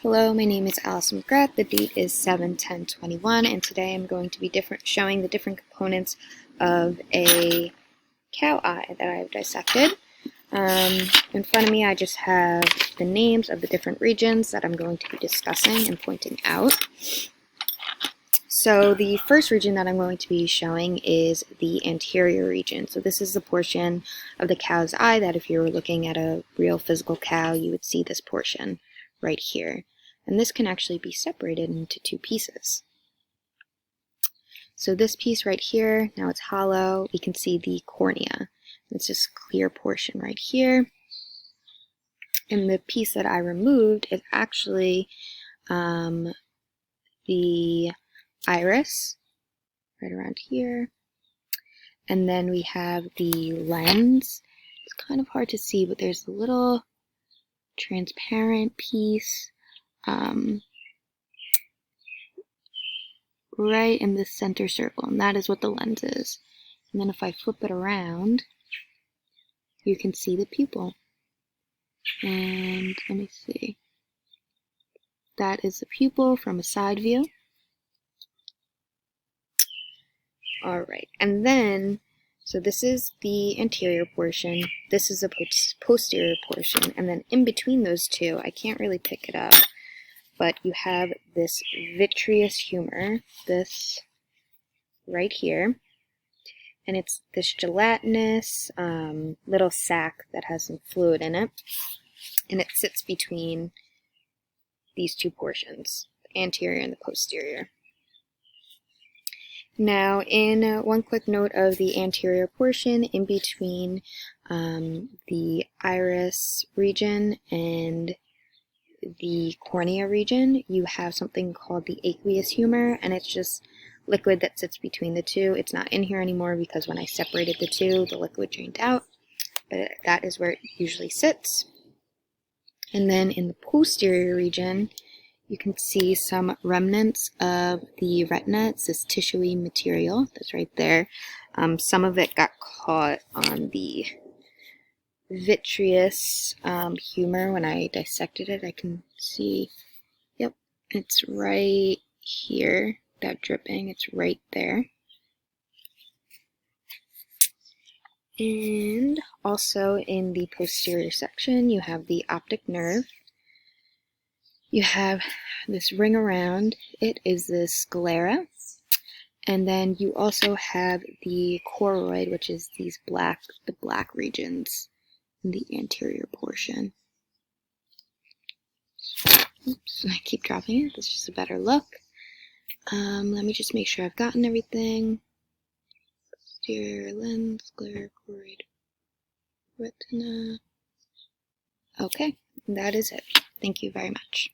Hello, my name is Allison McGrath. The date is 7/10/21, and today I'm going to be showing the different components of a cow eye that I have dissected. In front of me, I just have the names of the different regions that I'm going to be discussing and pointing out. So the first region that I'm going to be showing is the anterior region. So this is the portion of the cow's eye that if you were looking at a real physical cow, you would see this portion right here. And this can actually be separated into two pieces. So this piece right here, now it's hollow, we can see the cornea. It's this clear portion right here. And the piece that I removed is actually the iris, right around here. And then we have the lens. It's kind of hard to see, but there's a little transparent piece right in the center circle, and that is what the lens is. And then if I flip it around, you can see the pupil. And let me see. That is the pupil from a side view. Alright, and then, so this is the anterior portion, this is the posterior portion, and then in between those two, I can't really pick it up, but you have this vitreous humor, this right here, and it's this gelatinous little sac that has some fluid in it, and it sits between these two portions, the anterior and the posterior. Now, in one quick note of the anterior portion, in between the iris region and the cornea region, you have something called the aqueous humor, and it's just liquid that sits between the two. It's not in here anymore because when I separated the two, the liquid drained out, but that is where it usually sits. And then in the posterior region, you can see some remnants of the retina. It's this tissuey material that's right there. Some of it got caught on the vitreous humor when I dissected it. I can see, yep, it's right here, that dripping, it's right there. And also in the posterior section, you have the optic nerve. You have this ring around, it is the sclera, and then you also have the choroid, which is the black regions in the anterior portion. Oops, I keep dropping it, that's just a better look. Let me just make sure I've gotten everything. Posterior lens, sclera, choroid, retina. Okay, that is it. Thank you very much.